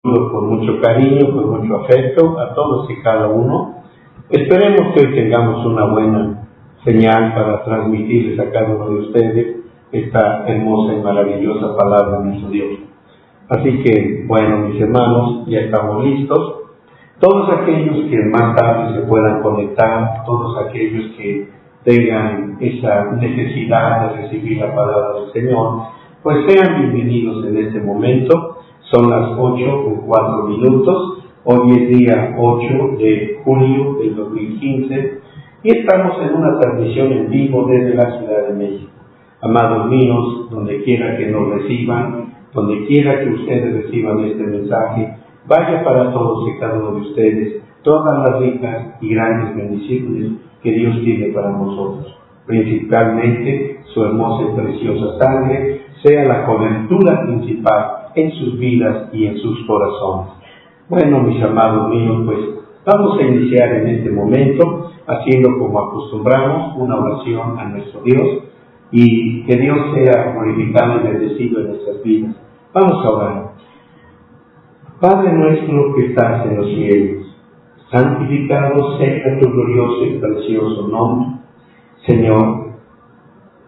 con mucho cariño, con mucho afecto a todos y cada uno. Esperemos que hoy tengamos una buena señal para transmitirles a cada uno de ustedes esta hermosa y maravillosa palabra de nuestro Dios. Así que, bueno, mis hermanos, ya estamos listos. Todos aquellos que más tarde se puedan conectar, todos aquellos que tengan esa necesidad de recibir la palabra del Señor, pues sean bienvenidos en este momento. Son las 8:04. Hoy es día 8 de julio del 2015 y estamos en una transmisión en vivo desde la Ciudad de México. Amados míos, donde quiera que nos reciban, donde quiera que ustedes reciban este mensaje, vaya para todos y cada uno de ustedes todas las ricas y grandes bendiciones que Dios tiene para nosotros. Principalmente su hermosa y preciosa sangre sea la cobertura principal en sus vidas y en sus corazones. Bueno, mis amados míos, pues vamos a iniciar en este momento haciendo como acostumbramos una oración a nuestro Dios y que Dios sea glorificado y bendecido en nuestras vidas. Vamos a orar. Padre nuestro que estás en los cielos, santificado sea tu glorioso y precioso nombre. Señor,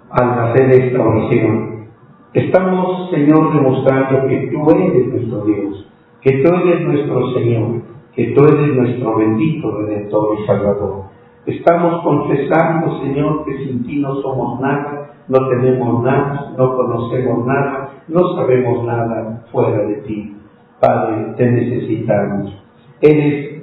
al hacer esta oración, estamos, Señor, demostrando que tú eres nuestro Dios, que tú eres nuestro Señor, que tú eres nuestro bendito Redentor y Salvador. Estamos confesando, Señor, que sin ti no somos nada, no tenemos nada, no conocemos nada, no sabemos nada fuera de ti. Padre, te necesitamos. Eres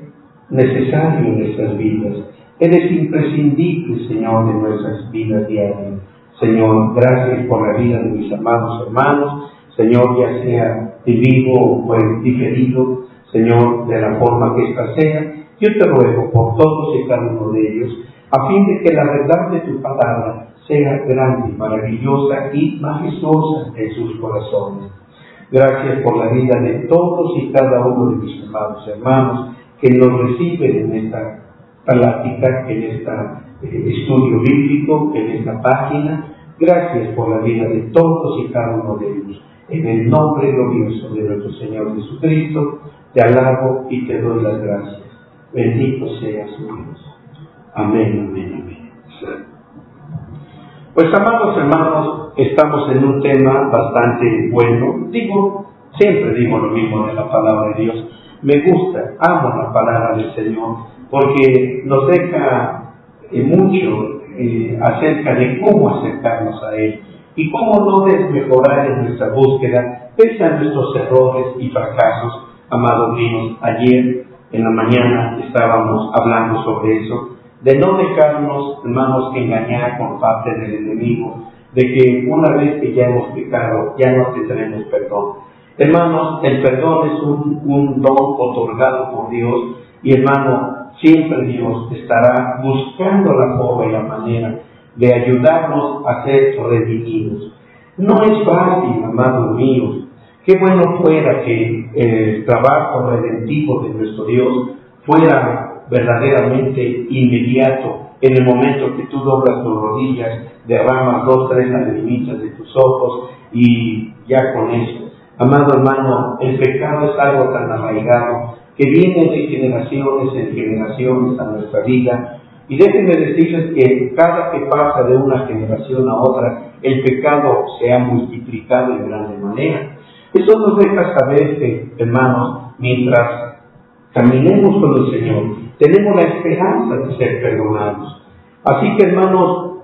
necesario en nuestras vidas. Eres imprescindible, Señor, en nuestras vidas diarias. Señor, gracias por la vida de mis amados hermanos. Señor, ya sea de vivo o en diferido, Señor, de la forma que ésta sea, yo te ruego por todos y cada uno de ellos, a fin de que la verdad de tu palabra sea grande, maravillosa y majestuosa en sus corazones. Gracias por la vida de todos y cada uno de mis amados hermanos que nos reciben en esta plática, en este estudio bíblico, en esta página. Gracias por la vida de todos y cada uno de ellos. En el nombre glorioso de nuestro Señor Jesucristo, te alabo y te doy las gracias. Bendito seas, Dios. Amén, amén, amén. Pues, amados hermanos, estamos en un tema bastante bueno. Siempre digo lo mismo de la palabra de Dios. Me gusta, amo la palabra del Señor, porque nos deja mucho acerca de cómo acercarnos a Él y cómo no desmejorar en nuestra búsqueda, pese a nuestros errores y fracasos. Amados míos, ayer en la mañana estábamos hablando sobre eso, de no dejarnos, hermanos, engañar por parte del enemigo, de que una vez que ya hemos pecado, ya no tendremos perdón. Hermanos, el perdón es un don otorgado por Dios y, hermano, siempre Dios estará buscando la forma y la manera de ayudarnos a ser redimidos. No es fácil, amados míos. Qué bueno fuera que el trabajo redentivo de nuestro Dios fuera verdaderamente inmediato. En el momento que tú doblas tus rodillas, derramas 2, 3 lagrimitas de tus ojos y ya con eso. Amado hermano, el pecado es algo tan arraigado que viene de generaciones en generaciones a nuestra vida. Y déjenme decirles que cada que pasa de una generación a otra, el pecado se ha multiplicado en grande manera. Eso nos deja saber que, hermanos, mientras caminemos con el Señor, tenemos la esperanza de ser perdonados. Así que, hermanos,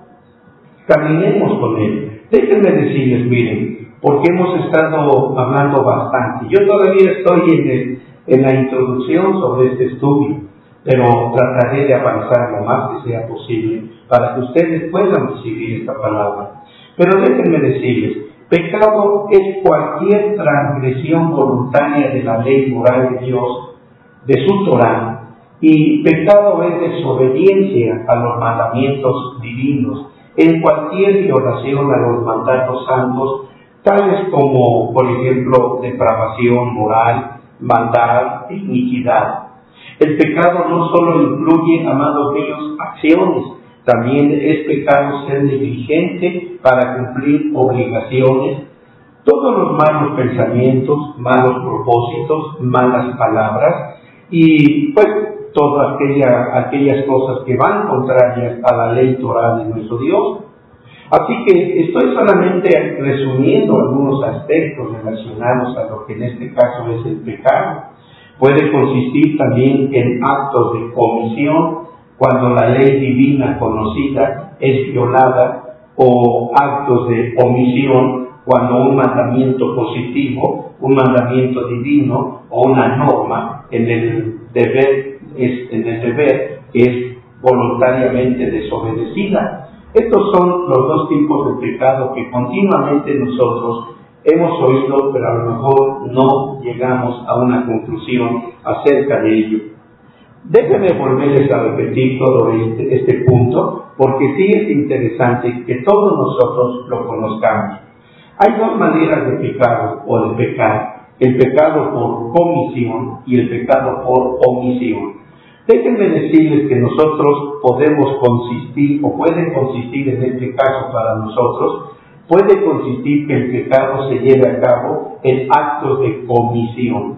caminemos con Él. Déjenme decirles, miren, porque hemos estado hablando bastante. Yo todavía estoy en la introducción sobre este estudio, pero trataré de avanzar lo más que sea posible para que ustedes puedan recibir esta palabra. Pero déjenme decirles, pecado es cualquier transgresión voluntaria de la ley moral de Dios, de su Torá, y pecado es desobediencia a los mandamientos divinos, en cualquier violación a los mandatos santos, tales como, por ejemplo, depravación moral, maldad, iniquidad. El pecado no solo incluye, amados míos, acciones, también es pecado ser negligente para cumplir obligaciones, todos los malos pensamientos, malos propósitos, malas palabras y pues todas aquellas cosas que van contrarias a la ley Torah de nuestro Dios. Así que estoy solamente resumiendo algunos aspectos relacionados a lo que en este caso es el pecado. Puede consistir también en actos de comisión, cuando la ley divina conocida es violada, o actos de omisión, cuando un mandamiento positivo, un mandamiento divino o una norma en el deber es voluntariamente desobedecida. Estos son los dos tipos de pecado que continuamente nosotros hemos oído, pero a lo mejor no llegamos a una conclusión acerca de ello. Déjenme volverles a repetir todo este punto, porque sí es interesante que todos nosotros lo conozcamos. Hay dos maneras de pecado o de pecar: el pecado por comisión y el pecado por omisión. Déjenme decirles que nosotros podemos consistir, o puede consistir en este caso para nosotros, puede consistir que el pecado se lleve a cabo en actos de comisión.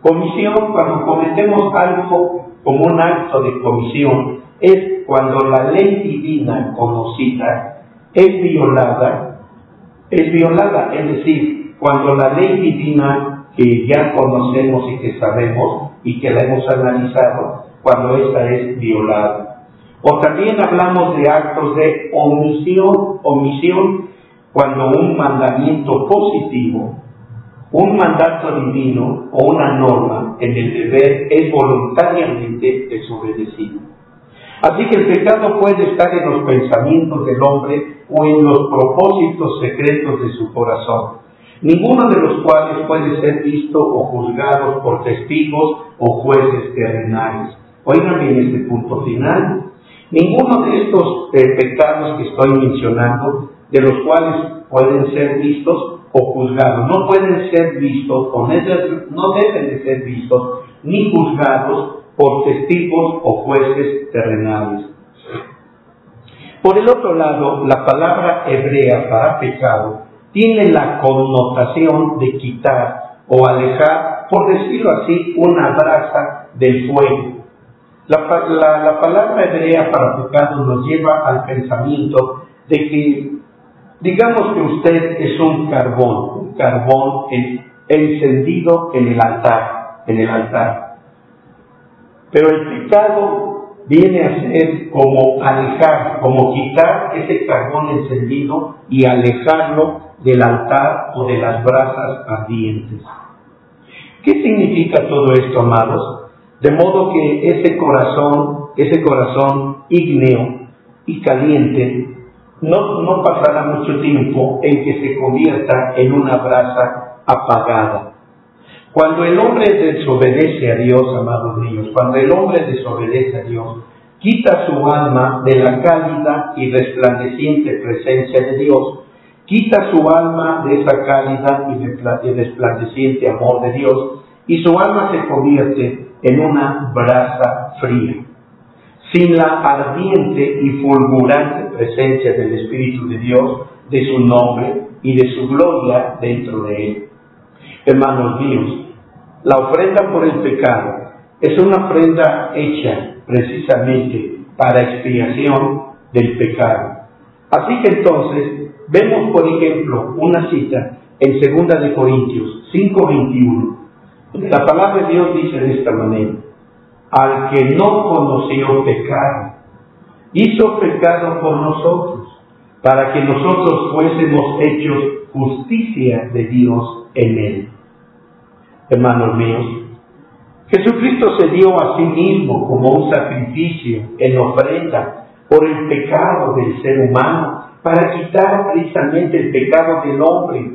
Comisión, cuando cometemos algo como un acto de comisión, es cuando la ley divina conocida es violada, es decir, cuando la ley divina que ya conocemos y que sabemos y que la hemos analizado, cuando esta es violada. O también hablamos de actos de omisión, cuando un mandamiento positivo, un mandato divino o una norma en el deber es voluntariamente desobedecido. Así que el pecado puede estar en los pensamientos del hombre o en los propósitos secretos de su corazón, ninguno de los cuales puede ser visto o juzgado por testigos o jueces terrenales. Oigan bien este punto final. Ninguno de estos pecados que estoy mencionando, de los cuales pueden ser vistos o juzgados, no pueden ser vistos o no deben de ser vistos ni juzgados por testigos o jueces terrenales. Por el otro lado, la palabra hebrea para pecado tiene la connotación de quitar o alejar, por decirlo así, una brasa del fuego. La palabra hebrea para pecado nos lleva al pensamiento de que, digamos que usted es un carbón encendido en el altar. Pero el pecado viene a ser como alejar, como quitar ese carbón encendido y alejarlo del altar o de las brasas ardientes. ¿Qué significa todo esto, amados? De modo que ese corazón ígneo y caliente no pasará mucho tiempo en que se convierta en una brasa apagada. Cuando el hombre desobedece a Dios, amados míos, cuando el hombre desobedece a Dios, quita su alma de la cálida y resplandeciente presencia de Dios, quita su alma de esa cálida y resplandeciente amor de Dios, y su alma se convierte en una brasa fría, sin la ardiente y fulgurante presencia del Espíritu de Dios, de su nombre y de su gloria dentro de él. Hermanos míos, la ofrenda por el pecado es una ofrenda hecha precisamente para expiación del pecado. Así que entonces, vemos por ejemplo una cita en 2 de Corintios 5:21. La palabra de Dios dice de esta manera: al que no conoció pecado, hizo pecado por nosotros, para que nosotros fuésemos hechos justicia de Dios en él. Hermanos míos, Jesucristo se dio a sí mismo como un sacrificio en ofrenda por el pecado del ser humano, para quitar precisamente el pecado del hombre.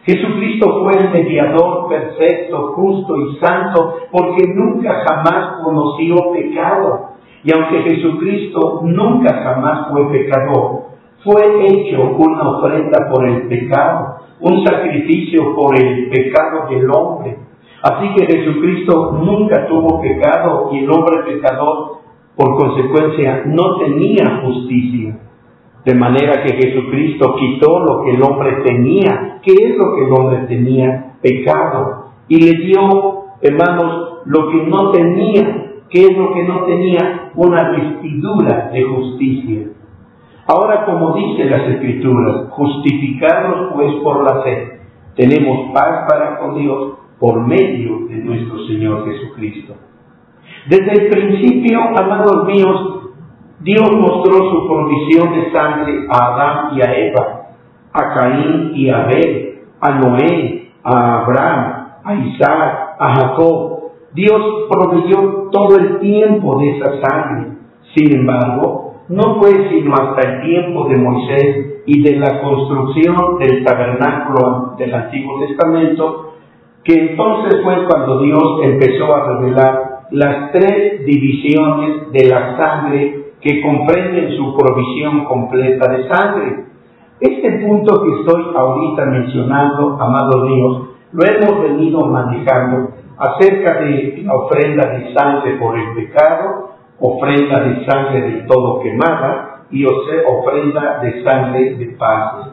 Jesucristo fue el mediador perfecto, justo y santo, porque nunca jamás conoció pecado. Y aunque Jesucristo nunca jamás fue pecador, fue hecho una ofrenda por el pecado, un sacrificio por el pecado del hombre. Así que Jesucristo nunca tuvo pecado y el hombre pecador, por consecuencia, no tenía justicia. De manera que Jesucristo quitó lo que el hombre tenía. ¿Qué es lo que el hombre tenía? Pecado. Y le dio, hermanos, lo que no tenía. ¿Qué es lo que no tenía? Una vestidura de justicia. Ahora, como dicen las Escrituras, justificados pues por la fe, tenemos paz para con Dios por medio de nuestro Señor Jesucristo. Desde el principio, amados míos, Dios mostró su provisión de sangre a Adán y a Eva, a Caín y a Abel, a Noé, a Abraham, a Isaac, a Jacob. Dios proveyó todo el tiempo de esa sangre. Sin embargo, no fue sino hasta el tiempo de Moisés y de la construcción del tabernáculo del Antiguo Testamento, que entonces fue cuando Dios empezó a revelar las tres divisiones de la sangre que comprenden su provisión completa de sangre. Este punto que estoy ahorita mencionando, amados míos, lo hemos venido manejando acerca de la ofrenda de sangre por el pecado, ofrenda de sangre del todo quemada y ofrenda de sangre de paz.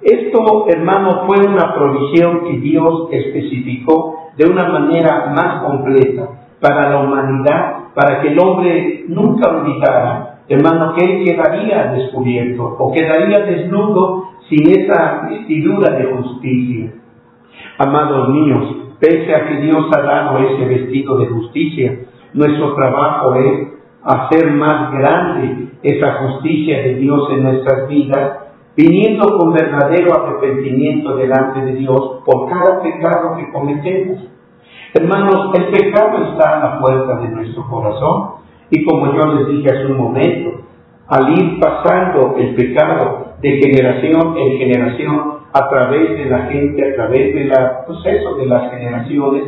Esto, hermano, fue una provisión que Dios especificó de una manera más completa para la humanidad, para que el hombre nunca olvidara, hermano, que él quedaría descubierto o quedaría desnudo sin esa vestidura de justicia. Amados míos, pese a que Dios ha dado ese vestido de justicia, nuestro trabajo es hacer más grande esa justicia de Dios en nuestras vidas, viniendo con verdadero arrepentimiento delante de Dios por cada pecado que cometemos. Hermanos, el pecado está a la puerta de nuestro corazón y como yo les dije hace un momento, al ir pasando el pecado de generación en generación a través de la gente, a través del proceso de las generaciones,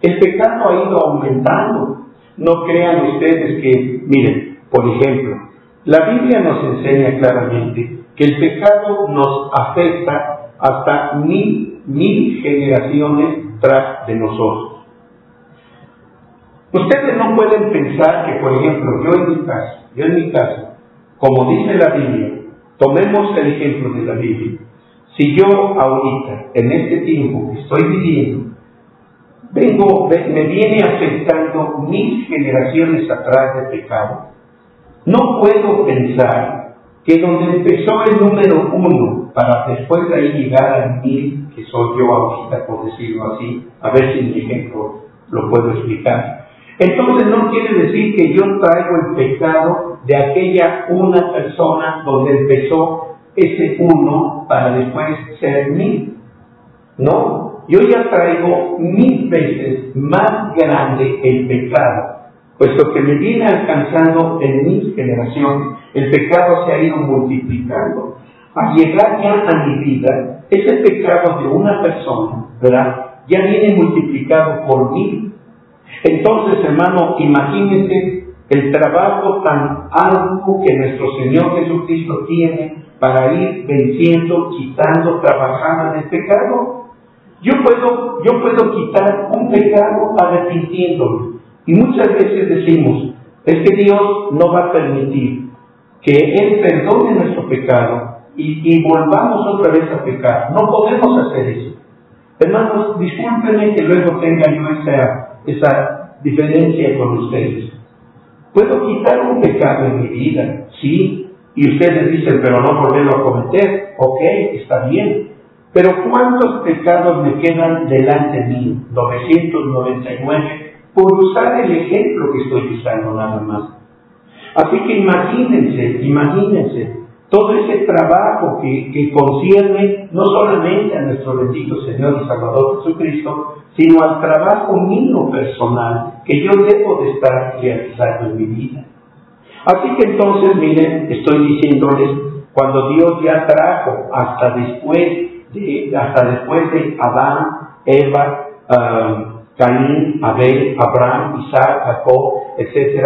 el pecado ha ido aumentando. No crean ustedes que, miren, por ejemplo, la Biblia nos enseña claramente que el pecado nos afecta hasta mil generaciones tras de nosotros. Ustedes no pueden pensar que, por ejemplo, yo en mi caso, como dice la Biblia, tomemos el ejemplo de la Biblia. Si yo ahorita, en este tiempo que estoy viviendo, me viene afectando 1000 generaciones atrás de pecado, no puedo pensar que donde empezó el número 1 para después de ahí llegar al 1000, que soy yo ahorita, por decirlo así, a ver si mi ejemplo lo puedo explicar. Entonces no quiere decir que yo traigo el pecado de aquella una persona donde empezó ese 1 para después ser 1000. No, yo ya traigo 1000 veces más grande el pecado, puesto que me viene alcanzando en 1000 generaciones. El pecado se ha ido multiplicando. Al llegar ya a mi vida, ese pecado de una persona, ¿verdad?, ya viene multiplicado por 1000. Entonces, hermano, imagínense el trabajo tan arduo que nuestro Señor Jesucristo tiene para ir venciendo, quitando, trabajando en el pecado. Yo puedo quitar un pecado arrepintiéndome. Y muchas veces decimos, es que Dios no va a permitir que Él perdone nuestro pecado y volvamos otra vez a pecar. No podemos hacer eso. Hermanos, discúlpenme que luego tenga yo esa diferencia con ustedes. Puedo quitar un pecado en mi vida, sí, y ustedes dicen, pero no volverlo a cometer. Ok, está bien. Pero ¿cuántos pecados me quedan delante mío? 999, por usar el ejemplo que estoy usando nada más. Así que imagínense todo ese trabajo que concierne no solamente a nuestro bendito Señor y Salvador Jesucristo, sino al trabajo mío personal que yo debo de estar realizando en mi vida. Así que entonces, miren, estoy diciéndoles, cuando Dios ya trajo hasta después de Adán, Eva, Caín, Abel, Abraham, Isaac, Jacob, etc.,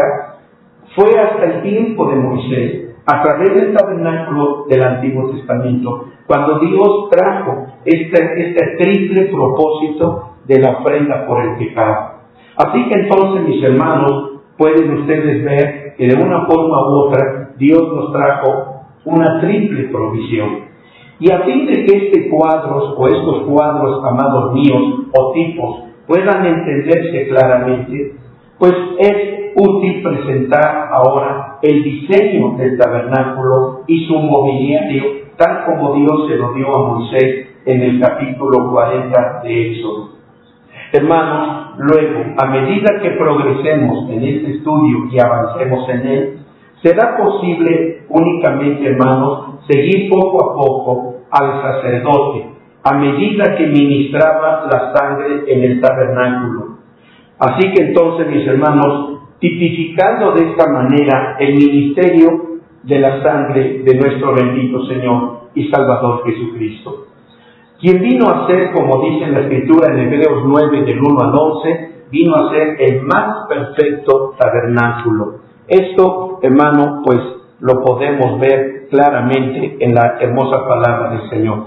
fue hasta el tiempo de Moisés, a través del tabernáculo del Antiguo Testamento, cuando Dios trajo este triple propósito de la ofrenda por el pecado. Así que entonces, mis hermanos, pueden ustedes ver que de una forma u otra Dios nos trajo una triple provisión. Y a fin de que estos cuadros, amados míos, o tipos, puedan entenderse claramente, pues es útil presentar ahora el diseño del tabernáculo y su mobiliario, tal como Dios se lo dio a Moisés en el capítulo 40 de Éxodo. Hermanos, luego, a medida que progresemos en este estudio y avancemos en él, será posible únicamente, hermanos, seguir poco a poco al sacerdote, a medida que ministraba la sangre en el tabernáculo. Así que entonces, mis hermanos, tipificando de esta manera el ministerio de la sangre de nuestro bendito Señor y Salvador Jesucristo, quien vino a ser, como dice la Escritura en Hebreos 9, del 1 al 11, vino a ser el más perfecto tabernáculo. Esto, hermano, pues lo podemos ver claramente en la hermosa palabra del Señor.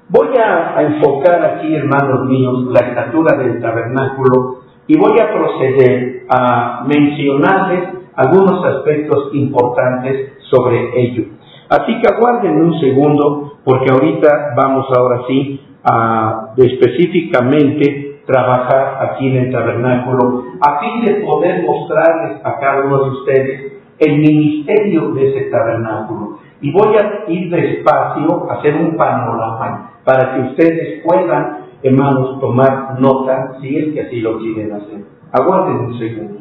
Voy a enfocar aquí, hermanos míos, la estatura del tabernáculo y voy a proceder a mencionarles algunos aspectos importantes sobre ello. Así que aguarden un segundo, porque ahorita vamos ahora sí a específicamente trabajar aquí en el tabernáculo, a fin de poder mostrarles a cada uno de ustedes el ministerio de ese tabernáculo. Y voy a ir despacio, a hacer un panorama, para que ustedes puedan, hermanos, tomar nota, si es que así lo quieren hacer. Aguarden un segundo.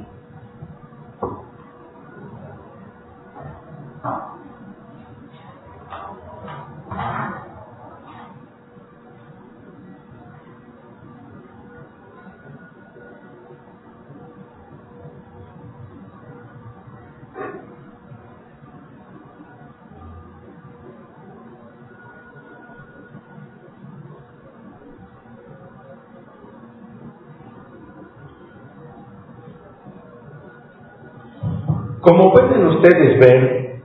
Como pueden ustedes ver,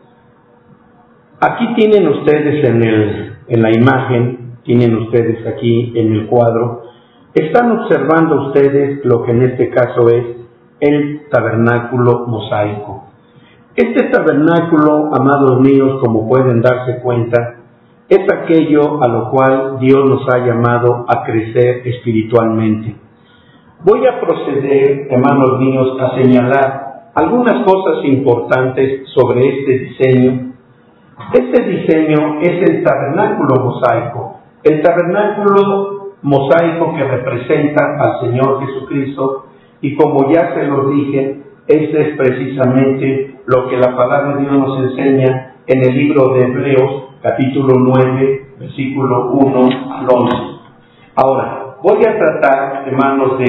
aquí tienen ustedes en la imagen, tienen ustedes aquí en el cuadro, están observando ustedes lo que en este caso es el tabernáculo mosaico. Este tabernáculo, amados míos, como pueden darse cuenta, es aquello a lo cual Dios nos ha llamado a crecer espiritualmente. Voy a proceder, hermanos míos, a señalar algunas cosas importantes sobre este diseño. Este diseño es el tabernáculo mosaico. El tabernáculo mosaico que representa al Señor Jesucristo, y como ya se los dije, este es precisamente lo que la palabra de Dios nos enseña en el libro de Hebreos, capítulo 9, versículo 1 al 11. Ahora, voy a tratar, hermanos,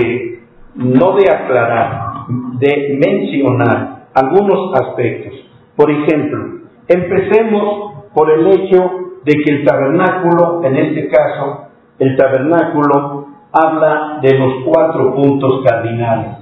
no de aclarar, de mencionar algunos aspectos. Por ejemplo, empecemos por el hecho de que el tabernáculo, en este caso, el tabernáculo habla de los 4 puntos cardinales.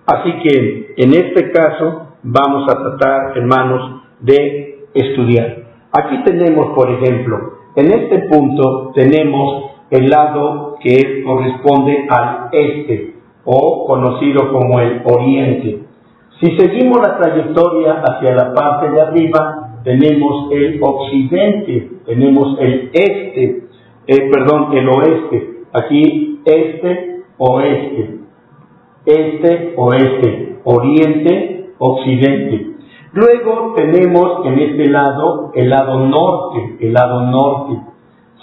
Así que, en este caso, vamos a tratar, hermanos, de estudiar. Aquí tenemos, por ejemplo, en este punto tenemos el lado que corresponde al este, o conocido como el oriente. Si seguimos la trayectoria hacia la parte de arriba, tenemos el occidente, tenemos el el oeste. Aquí oeste, oeste, oriente, occidente. Luego tenemos en este lado el lado norte.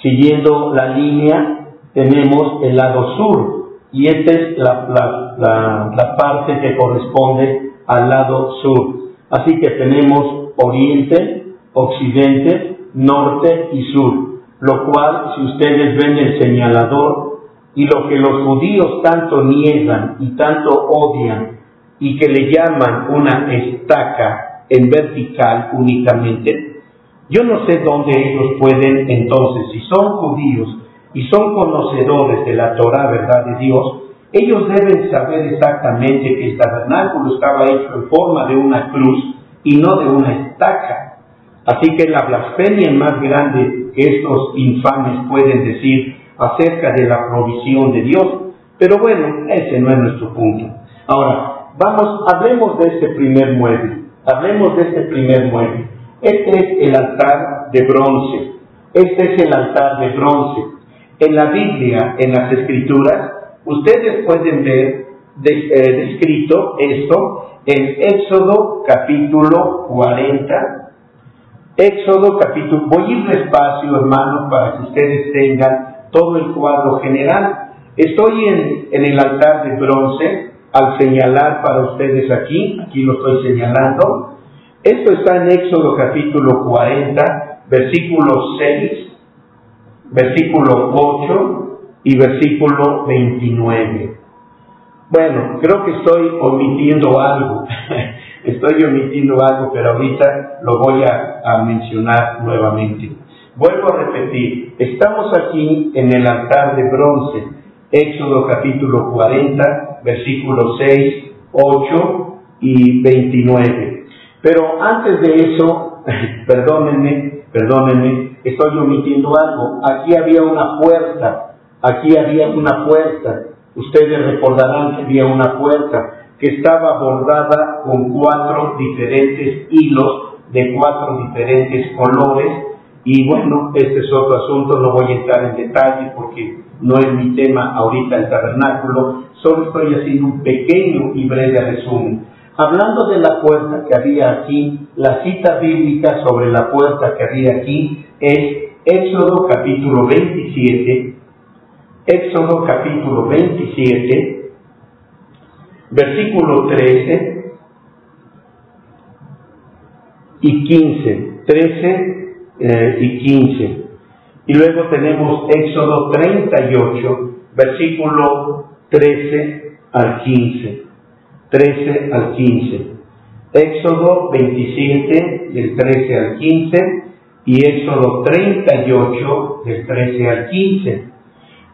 Siguiendo la línea tenemos el lado sur. Y esta es la parte que corresponde al lado sur. Así que tenemos oriente, occidente, norte y sur. Lo cual, si ustedes ven el señalador, y lo que los judíos tanto niegan y tanto odian, y que le llaman una estaca en vertical únicamente, yo no sé dónde ellos pueden, entonces, si son judíos, y son conocedores de la Torá, verdad de Dios, ellos deben saber exactamente que el tabernáculo estaba hecho en forma de una cruz y no de una estaca. Así que la blasfemia más grande que estos infames pueden decir acerca de la provisión de Dios, pero bueno, ese no es nuestro punto. Ahora, hablemos de este primer mueble. Este es el altar de bronce. Este es el altar de bronce. En la Biblia, en las Escrituras, ustedes pueden ver descrito esto en Éxodo capítulo 40. Éxodo capítulo, voy a ir despacio, hermanos, para que ustedes tengan todo el cuadro general. Estoy en el altar de bronce, al señalar para ustedes aquí lo estoy señalando. Esto está en Éxodo capítulo 40, versículo 6, versículo 8 y versículo 29. Bueno, creo que estoy omitiendo algo. Estoy omitiendo algo, pero ahorita lo voy a mencionar nuevamente. Vuelvo a repetir, estamos aquí en el altar de bronce, Éxodo capítulo 40, versículos 6, 8 y 29. Pero antes de eso, perdónenme, estoy omitiendo algo. Aquí había una puerta. Ustedes recordarán que había una puerta que estaba bordada con 4 diferentes hilos de 4 diferentes colores. Y bueno, este es otro asunto, no voy a entrar en detalle porque no es mi tema ahorita el tabernáculo, solo estoy haciendo un pequeño y breve resumen. Hablando de la puerta que había aquí, la cita bíblica sobre la puerta que había aquí es Éxodo capítulo 27, versículo 13 y 15, 13 y 15. Y luego tenemos Éxodo 38, versículo 13 al 15. 13 al 15. Éxodo 27, del 13 al 15. Y Éxodo 38, del 13 al 15.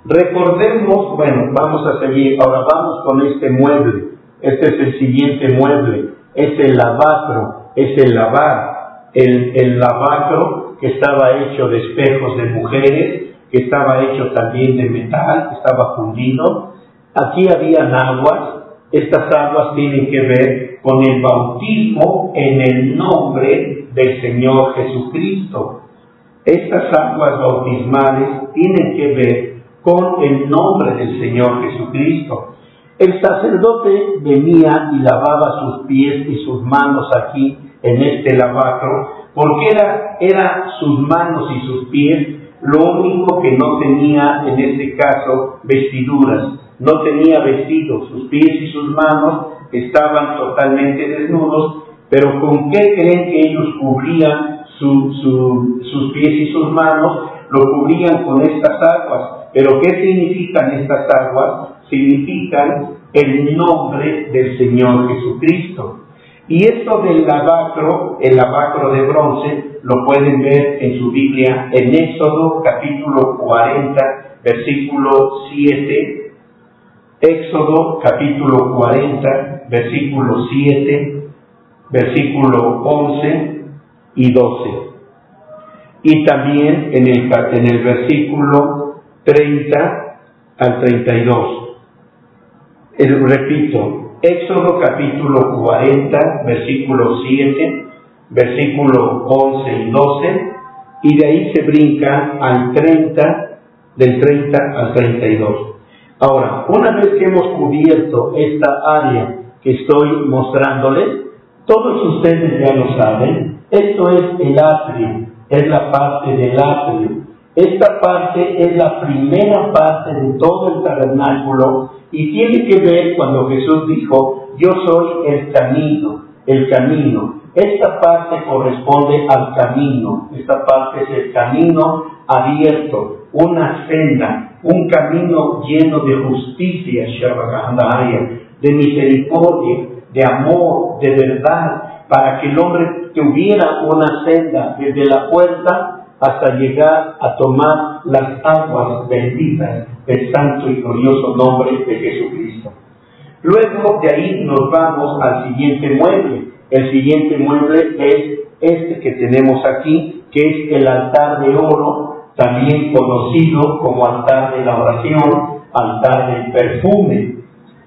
Recordemos, bueno, vamos a seguir. Ahora vamos con este mueble. Este es el siguiente mueble. Es el lavacro, es el lavar. El lavacro que estaba hecho de espejos de mujeres, que estaba hecho también de metal, que estaba fundido. Aquí habían aguas. Estas aguas tienen que ver con el bautismo en el nombre del Señor Jesucristo. Estas aguas bautismales tienen que ver con el nombre del Señor Jesucristo. El sacerdote venía y lavaba sus pies y sus manos aquí en este lavacro, porque era sus manos y sus pies lo único que no tenía en este caso vestiduras. No tenía vestidos, sus pies y sus manos estaban totalmente desnudos, pero ¿con qué creen que ellos cubrían sus pies y sus manos? Lo cubrían con estas aguas. ¿Pero qué significan estas aguas? Significan el nombre del Señor Jesucristo. Y esto del lavacro, el lavacro de bronce, lo pueden ver en su Biblia en Éxodo capítulo 40, versículo 7. Éxodo capítulo 40, versículo 7, versículo 11 y 12. Y también en el versículo 30 al 32. Repito, Éxodo capítulo 40, versículo 7, versículo 11 y 12, y de ahí se brinca al 30, del 30 al 32. Ahora, una vez que hemos cubierto esta área que estoy mostrándoles, todos ustedes ya lo saben, esto es el atrio, es la parte del atrio. Esta parte es la primera parte de todo el tabernáculo y tiene que ver cuando Jesús dijo, yo soy el camino, el camino. Esta parte corresponde al camino, esta parte es el camino abierto, una senda, un camino lleno de justicia, de misericordia, de amor, de verdad, para que el hombre tuviera una senda desde la puerta hasta llegar a tomar las aguas benditas del santo y glorioso nombre de Jesucristo. Luego de ahí nos vamos al siguiente mueble. El siguiente mueble es este que tenemos aquí, que es el altar de oro, también conocido como altar de la oración, altar del perfume.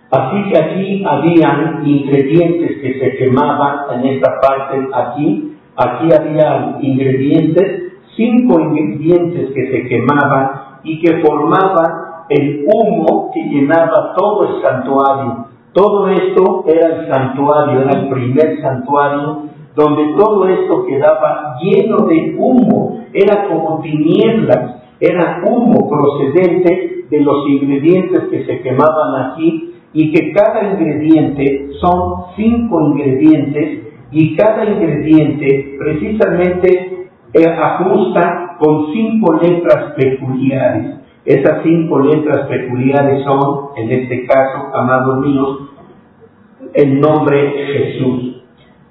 Así que aquí habían ingredientes que se quemaban en esta parte aquí, Aquí había ingredientes, 5 ingredientes que se quemaban y que formaban el humo que llenaba todo el santuario. Todo esto era el santuario, era el primer santuario, donde todo esto quedaba lleno de humo, era como tinieblas, era humo procedente de los ingredientes que se quemaban aquí, y que cada ingrediente son 5 ingredientes, y cada ingrediente precisamente ajusta con 5 letras peculiares. Esas 5 letras peculiares son, en este caso, amados míos, el nombre Jesús.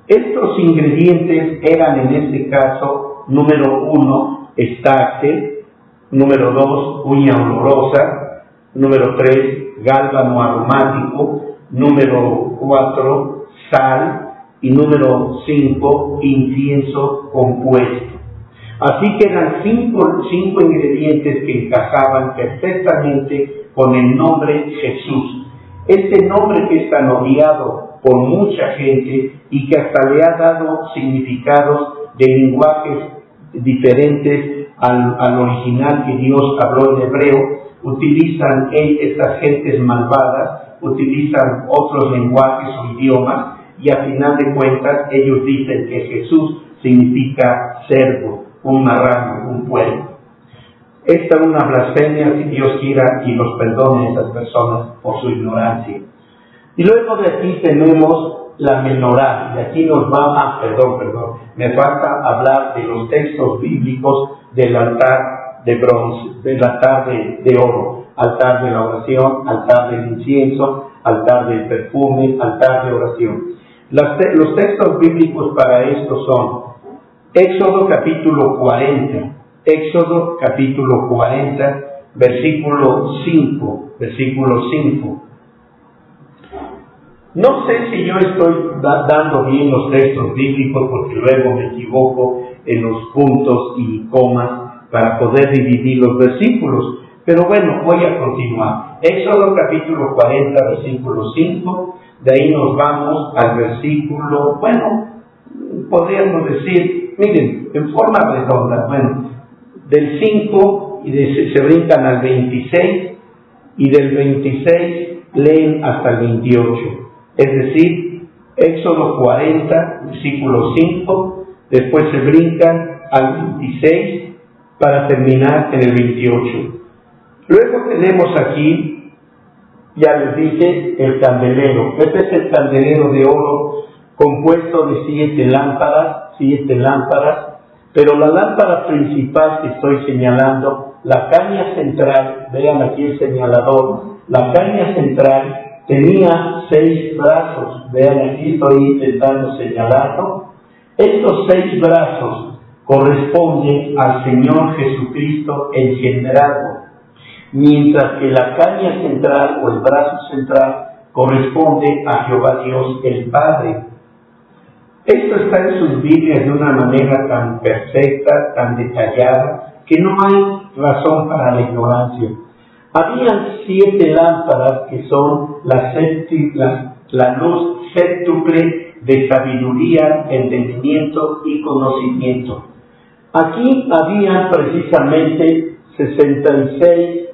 Estos ingredientes eran, en este caso, número 1, estaque, número 2, uña olorosa, número 3, gálbano aromático, número 4, sal, y número 5, incienso compuesto. Así que eran 5 ingredientes que encajaban perfectamente con el nombre Jesús. Este nombre que es tan odiado por mucha gente y que hasta le ha dado significados de lenguajes diferentes al original que Dios habló en hebreo, utilizan estas gentes malvadas, utilizan otros lenguajes o idiomas, y a final de cuentas ellos dicen que Jesús significa cerdo, un marrano, un puerco. Esta es una blasfemia, si Dios quiera y los perdone a esas personas por su ignorancia. Y luego de aquí tenemos la menorá, y aquí nos va me falta hablar de los textos bíblicos del altar de bronce, del altar de oro, altar de la oración, altar del incienso, altar del perfume, altar de oración. Los textos bíblicos para esto son Éxodo capítulo 40, versículo 5. No sé si yo estoy dando bien los textos bíblicos, porque luego me equivoco en los puntos y comas para poder dividir los versículos, pero bueno, voy a continuar. Éxodo capítulo 40, versículo 5, de ahí nos vamos al versículo, podríamos decir, miren, en forma redonda, del 5 y se brincan al 26, y del 26 leen hasta el 28. Es decir, Éxodo 40, versículo 5, después se brincan al 26 para terminar en el 28. Luego tenemos aquí, ya les dije, el candelero. Este es el candelero de oro compuesto de 7 lámparas, pero la lámpara principal que estoy señalando, la caña central, vean aquí el señalador, la caña central tenía 6 brazos, vean aquí estoy intentando señalarlo. Estos 6 brazos corresponden al Señor Jesucristo engendrado, mientras que la caña central o el brazo central corresponde a Jehová Dios el Padre. Esto está en sus Biblias de una manera tan perfecta, tan detallada, que no hay razón para la ignorancia. Habían 7 lámparas que son la luz séptuple de sabiduría, entendimiento y conocimiento. Aquí había precisamente 66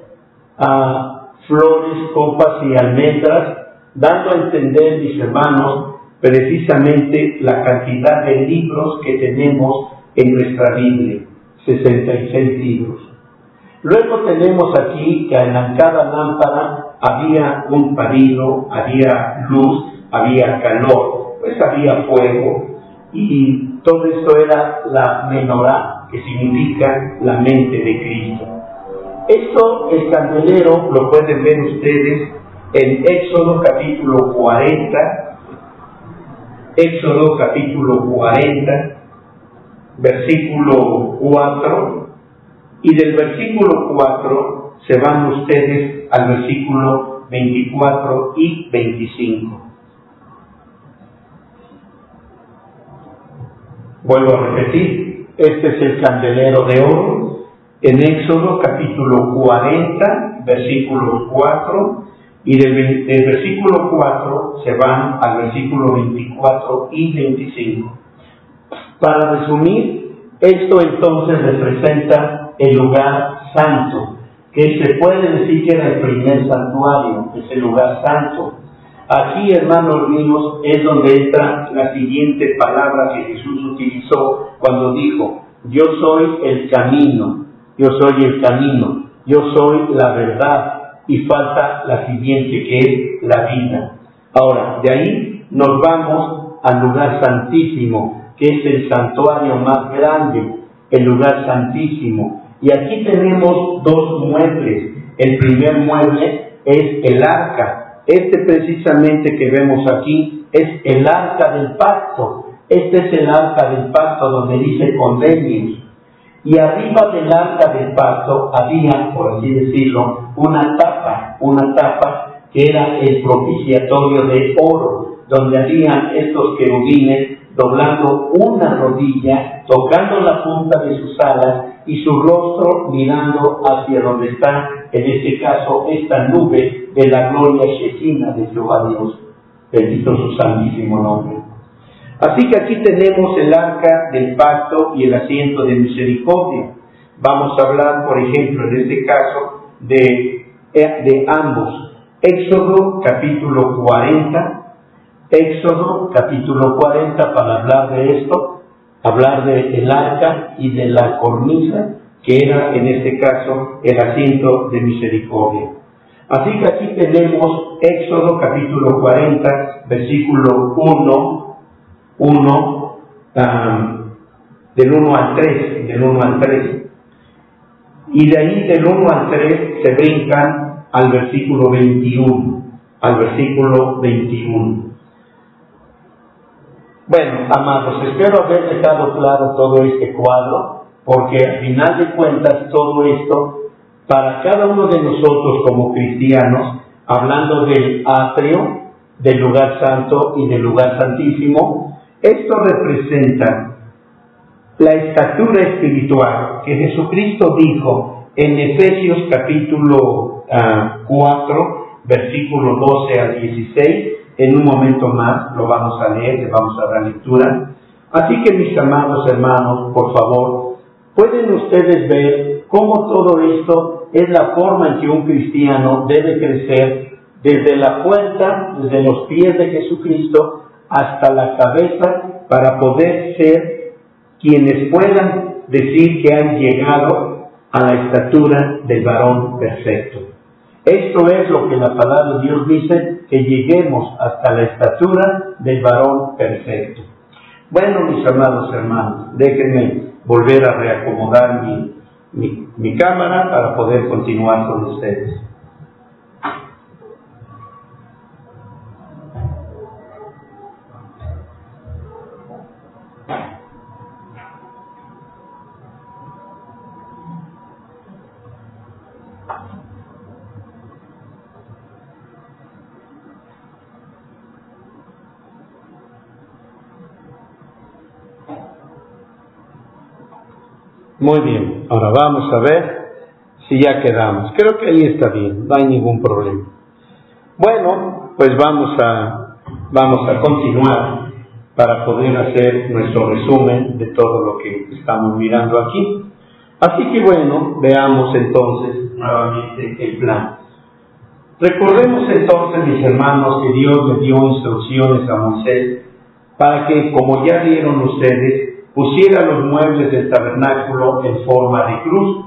flores, copas y almendras, dando a entender, mis hermanos, precisamente la cantidad de libros que tenemos en nuestra Biblia, 66 libros. Luego tenemos aquí que en cada lámpara había un pabilo, había luz, había calor, pues había fuego, y todo esto era la menorá, que significa la mente de Cristo. Esto, el candelero, lo pueden ver ustedes en Éxodo capítulo 40, versículo 4, y del versículo 4 se van ustedes al versículo 24 y 25. Vuelvo a repetir, este es el candelero de oro, en Éxodo capítulo 40, versículo 4, y del versículo 4 se van al versículo 24 y 25. Para resumir, esto entonces representa el lugar santo, que se puede decir que era el primer santuario, es el lugar santo. Aquí, hermanos míos, es donde entra la siguiente palabra que Jesús utilizó cuando dijo: yo soy el camino, yo soy el camino, yo soy la verdad, y falta la siguiente, que es la vida. Ahora, de ahí nos vamos al lugar santísimo, que es el santuario más grande, el lugar santísimo. Y aquí tenemos dos muebles. El primer mueble es el arca. Este precisamente que vemos aquí es el arca del pacto. Este es el arca del pacto donde dice convenios. Y arriba del arca del pacto había, por así decirlo, una tapa que era el propiciatorio de oro, donde había estos querubines doblando una rodilla, tocando la punta de sus alas y su rostro mirando hacia donde está, en este caso, esta nube de la gloria Shekhinah de Jehová Dios. Bendito su santísimo nombre. Así que aquí tenemos el arca del pacto y el asiento de misericordia. Vamos a hablar, por ejemplo, en este caso, de ambos. Éxodo capítulo 40. Éxodo capítulo 40, para hablar de esto, hablar del arca y de la cornisa, que era en este caso el asiento de misericordia. Así que aquí tenemos Éxodo capítulo 40, versículo 1, del 1 al 3, y de ahí del 1 al 3 se brincan al versículo 21, Bueno, amados, espero haber dejado claro todo este cuadro, porque al final de cuentas todo esto, para cada uno de nosotros como cristianos, hablando del atrio, del lugar santo y del lugar santísimo, esto representa la estatura espiritual que Jesucristo dijo en Efesios capítulo 4, versículo 12 al 16, en un momento más lo vamos a leer, le vamos a dar lectura. Así que, mis amados hermanos, por favor, pueden ustedes ver cómo todo esto es la forma en que un cristiano debe crecer desde la puerta, desde los pies de Jesucristo hasta la cabeza, para poder ser quienes puedan decir que han llegado a la estatura del varón perfecto. Esto es lo que la palabra de Dios dice, que lleguemos hasta la estatura del varón perfecto. Bueno, mis amados hermanos, déjenme volver a reacomodar mi cámara para poder continuar con ustedes. Muy bien, ahora vamos a ver si ya quedamos. Creo que ahí está bien, no hay ningún problema. Bueno, pues vamos a continuar para poder hacer nuestro resumen de todo lo que estamos mirando aquí. Así que bueno, veamos entonces nuevamente el plan. Recordemos entonces, mis hermanos, que Dios le dio instrucciones a Moisés para que, como ya vieron ustedes, pusiera los muebles del tabernáculo en forma de cruz.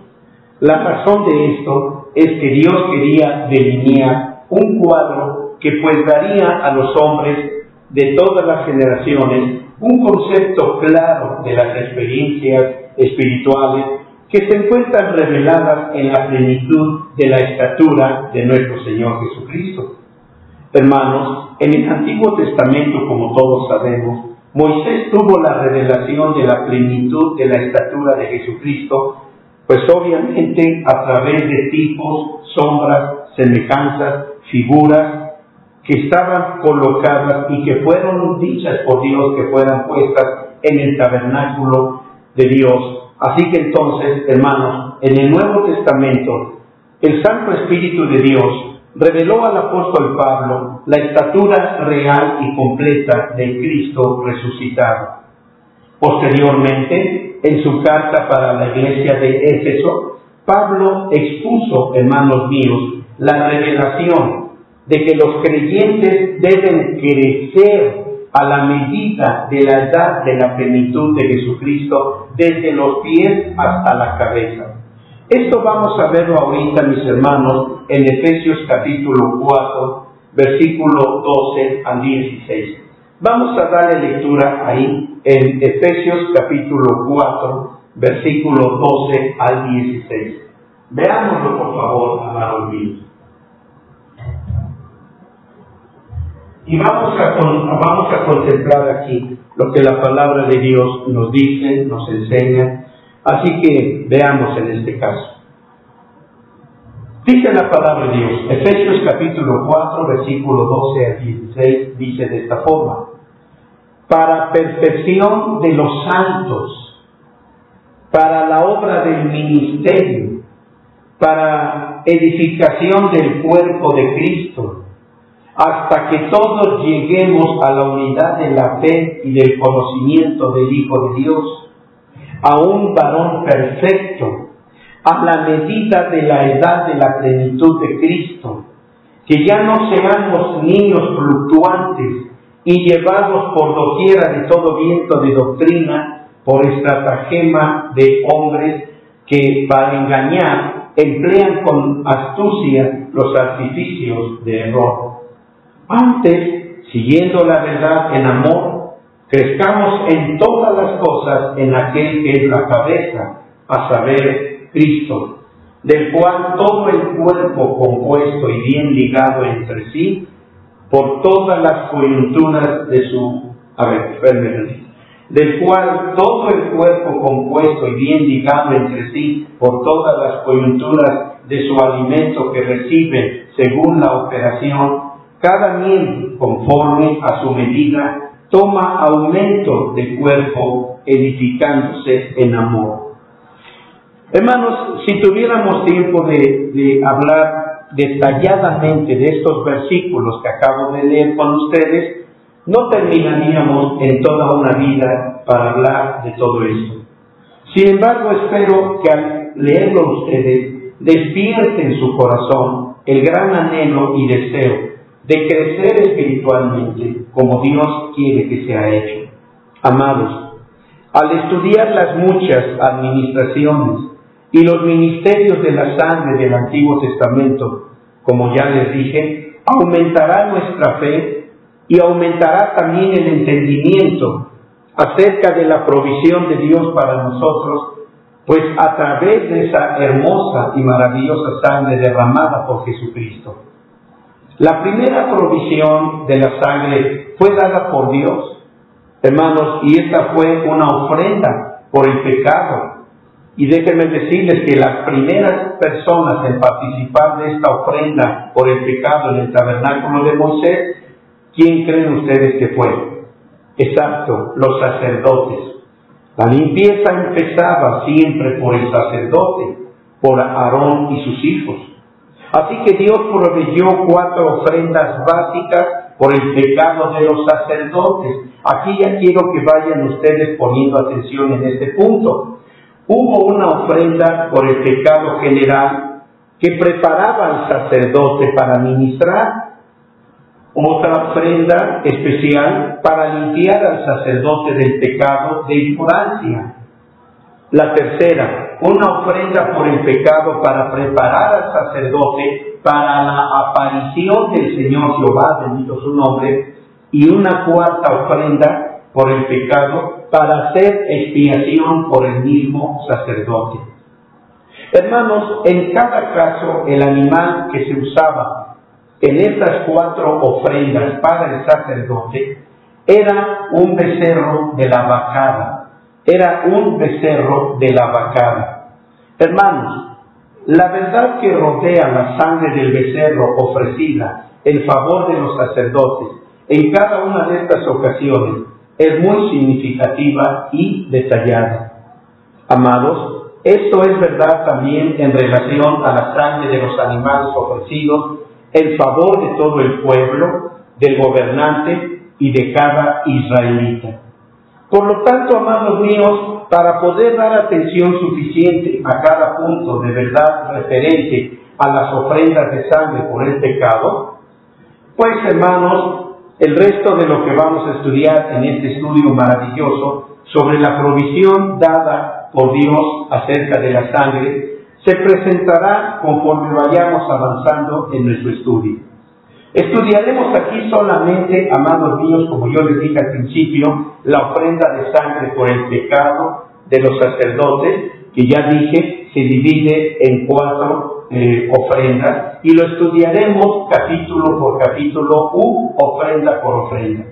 La razón de esto es que Dios quería delinear un cuadro que pues daría a los hombres de todas las generaciones un concepto claro de las experiencias espirituales que se encuentran reveladas en la plenitud de la estatura de nuestro Señor Jesucristo. Hermanos, en el Antiguo Testamento, como todos sabemos, Moisés tuvo la revelación de la plenitud de la estatura de Jesucristo, pues obviamente a través de tipos, sombras, semejanzas, figuras que estaban colocadas y que fueron dichas por Dios que fueran puestas en el tabernáculo de Dios. Así que entonces, hermanos, en el Nuevo Testamento, el Santo Espíritu de Dios reveló al apóstol Pablo la estatura real y completa del Cristo resucitado. Posteriormente, en su carta para la iglesia de Éfeso, Pablo expuso, hermanos míos, la revelación de que los creyentes deben crecer a la medida de la edad de la plenitud de Jesucristo, desde los pies hasta la cabeza. Esto vamos a verlo ahorita, mis hermanos, en Efesios capítulo 4, versículo 12 al 16. Vamos a darle lectura ahí, en Efesios capítulo 4, versículo 12 al 16. Veámoslo, por favor, amados míos. Y vamos a contemplar aquí lo que la palabra de Dios nos dice, nos enseña. Así que veamos en este caso. Dice la palabra de Dios, Efesios capítulo 4, versículo 12 al 16, dice de esta forma: para perfección de los santos, para la obra del ministerio, para edificación del cuerpo de Cristo, hasta que todos lleguemos a la unidad de la fe y del conocimiento del Hijo de Dios, a un varón perfecto, a la medida de la edad de la plenitud de Cristo, que ya no seamos niños fluctuantes y llevados por doquiera de todo viento de doctrina, por estratagema de hombres que para engañar emplean con astucia los artificios de error. Antes, siguiendo la verdad en amor, crezcamos en todas las cosas en aquel que es la cabeza, a saber, Cristo, del cual todo el cuerpo compuesto y bien ligado entre sí, por todas las coyunturas de su... del cual todo el cuerpo compuesto y bien ligado entre sí, por todas las coyunturas de su alimento que recibe según la operación, cada miembro, conforme a su medida, toma aumento del cuerpo, edificándose en amor. Hermanos, si tuviéramos tiempo de hablar detalladamente de estos versículos que acabo de leer con ustedes, no terminaríamos en toda una vida para hablar de todo esto. Sin embargo, espero que al leerlo ustedes despierten en su corazón el gran anhelo y deseo de crecer espiritualmente como Dios quiere que sea hecho. Amados, al estudiar las muchas administraciones y los ministerios de la sangre del Antiguo Testamento, como ya les dije, aumentará nuestra fe y aumentará también el entendimiento acerca de la provisión de Dios para nosotros, pues a través de esa hermosa y maravillosa sangre derramada por Jesucristo. La primera provisión de la sangre fue dada por Dios, hermanos, y esta fue una ofrenda por el pecado. Y déjenme decirles que las primeras personas en participar de esta ofrenda por el pecado en el tabernáculo de Moisés, ¿quién creen ustedes que fue? Exacto, los sacerdotes. La limpieza empezaba siempre por el sacerdote, por Aarón y sus hijos. Así que Dios proveyó 4 ofrendas básicas por el pecado de los sacerdotes. Aquí ya quiero que vayan ustedes poniendo atención en este punto. Hubo una ofrenda por el pecado general que preparaba al sacerdote para ministrar, otra ofrenda especial para limpiar al sacerdote del pecado de ignorancia. La tercera, una ofrenda por el pecado para preparar al sacerdote para la aparición del Señor Jehová, bendito su nombre, y una cuarta ofrenda por el pecado para hacer expiación por el mismo sacerdote. Hermanos, en cada caso el animal que se usaba en estas 4 ofrendas para el sacerdote era un becerro de la vacada. Era un becerro de la vacada. Hermanos, la verdad que rodea la sangre del becerro ofrecida en favor de los sacerdotes en cada una de estas ocasiones es muy significativa y detallada. Amados, esto es verdad también en relación a la sangre de los animales ofrecidos en favor de todo el pueblo, del gobernante y de cada israelita. Por lo tanto, amados míos, para poder dar atención suficiente a cada punto de verdad referente a las ofrendas de sangre por el pecado, pues hermanos, el resto de lo que vamos a estudiar en este estudio maravilloso sobre la provisión dada por Dios acerca de la sangre, se presentará conforme vayamos avanzando en nuestro estudio. Estudiaremos aquí solamente, amados míos, como yo les dije al principio, la ofrenda de sangre por el pecado de los sacerdotes, que ya dije se divide en 4 ofrendas, y lo estudiaremos capítulo por capítulo u ofrenda por ofrenda.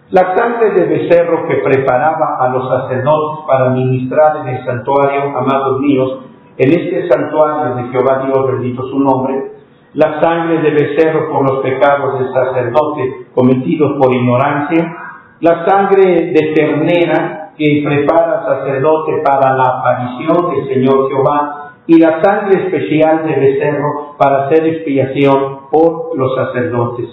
La sangre de becerro que preparaba a los sacerdotes para ministrar en el santuario, amados míos, en este santuario de Jehová Dios, bendito su nombre, la sangre de becerro por los pecados del sacerdote cometidos por ignorancia, la sangre de ternera que prepara el sacerdote para la aparición del Señor Jehová, y la sangre especial de becerro para hacer expiación por los sacerdotes.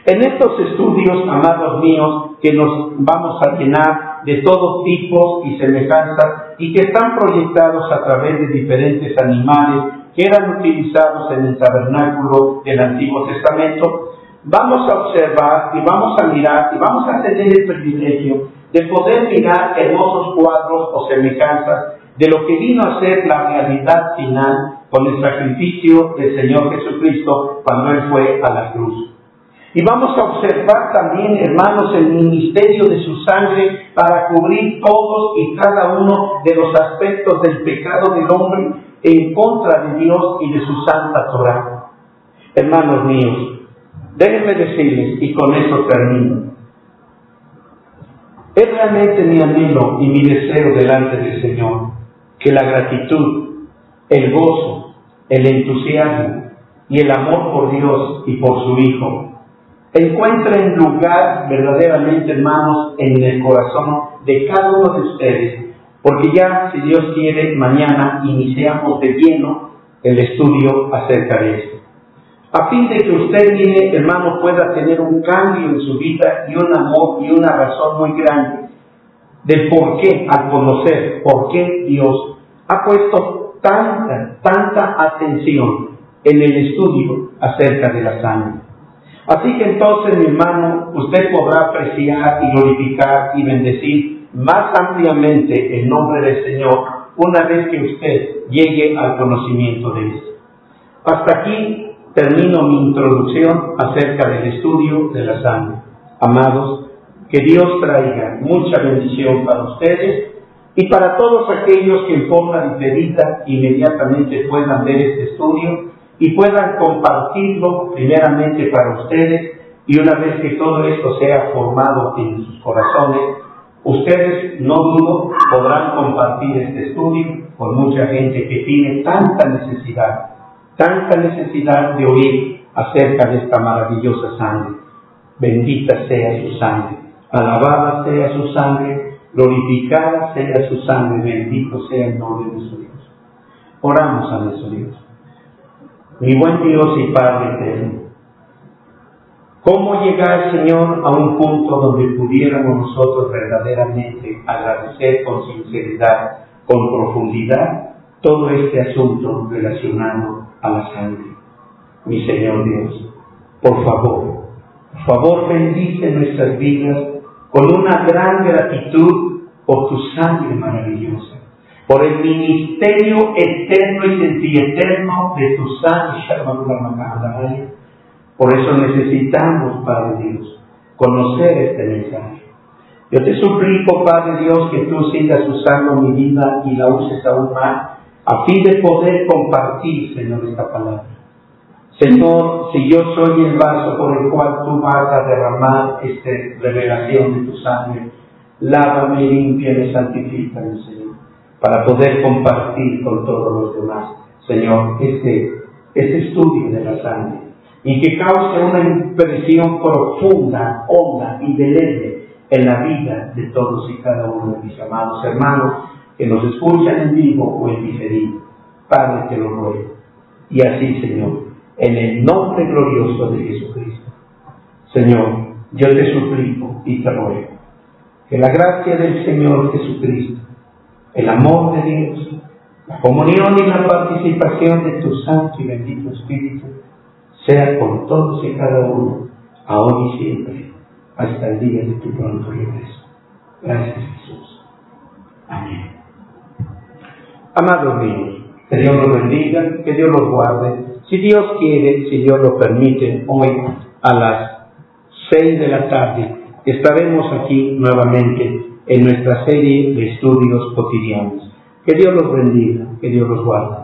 En estos estudios, amados míos, que nos vamos a llenar de todo tipo y semejanzas y que están proyectados a través de diferentes animales que eran utilizados en el tabernáculo del Antiguo Testamento, vamos a observar y vamos a mirar y vamos a tener el privilegio de poder mirar hermosos cuadros o semejanzas de lo que vino a ser la realidad final con el sacrificio del Señor Jesucristo cuando Él fue a la cruz. Y vamos a observar también, hermanos, el ministerio de su sangre para cubrir todos y cada uno de los aspectos del pecado del hombre en contra de Dios y de su santa Torá. Hermanos míos, déjenme decirles, y con eso termino, es realmente mi anhelo y mi deseo delante del Señor que la gratitud, el gozo, el entusiasmo y el amor por Dios y por su Hijo encuentren lugar verdaderamente, hermanos, en el corazón de cada uno de ustedes, porque ya, si Dios quiere, mañana iniciamos de lleno el estudio acerca de esto. A fin de que usted, mire, hermano, pueda tener un cambio en su vida y un amor y una razón muy grande del por qué, al conocer por qué Dios ha puesto tanta atención en el estudio acerca de la sangre. Así que entonces, mi hermano, usted podrá apreciar y glorificar y bendecir más ampliamente el nombre del Señor una vez que usted llegue al conocimiento de esto. Hasta aquí termino mi introducción acerca del estudio de la sangre. Amados, que Dios traiga mucha bendición para ustedes y para todos aquellos que en forma diferida inmediatamente puedan ver este estudio y puedan compartirlo primeramente para ustedes, y una vez que todo esto sea formado en sus corazones, ustedes, no dudo, podrán compartir este estudio con mucha gente que tiene tanta necesidad de oír acerca de esta maravillosa sangre. Bendita sea su sangre, alabada sea su sangre, glorificada sea su sangre, bendito sea el nombre de nuestro Dios. Oramos a nuestro Dios. Mi buen Dios y Padre eterno, ¿cómo llegar, Señor, a un punto donde pudiéramos nosotros verdaderamente agradecer con sinceridad, con profundidad, todo este asunto relacionado a la sangre? Mi Señor Dios, por favor, bendice nuestras vidas con una gran gratitud por tu sangre maravillosa, por el ministerio eterno y sempieterno de tu sangre. Por eso necesitamos, Padre Dios, conocer este mensaje. Yo te suplico, Padre Dios, que tú sigas usando mi vida y la uses aún más, a fin de poder compartir, Señor, esta palabra. Señor, si yo soy el vaso por el cual tú vas a derramar esta revelación de tu sangre, lávame, límpiame, santifícame, Señor, para poder compartir con todos los demás, Señor, este estudio de la sangre, y que cause una impresión profunda, honda y indeleble en la vida de todos y cada uno de mis amados hermanos que nos escuchan en vivo o en diferido. Padre, te lo ruego. Y así, Señor, en el nombre glorioso de Jesucristo, Señor, yo te suplico y te ruego Que la gracia del Señor Jesucristo, el amor de Dios, la comunión y la participación de tu Santo y bendito Espíritu sea con todos y cada uno, ahora y siempre, hasta el día de tu pronto regreso. Gracias, Jesús. Amén. Amados míos, que Dios los bendiga, que Dios los guarde. Si Dios quiere, si Dios lo permite, hoy a las 6 de la tarde estaremos aquí nuevamente en nuestra serie de estudios cotidianos. Que Dios los bendiga, que Dios los guarde.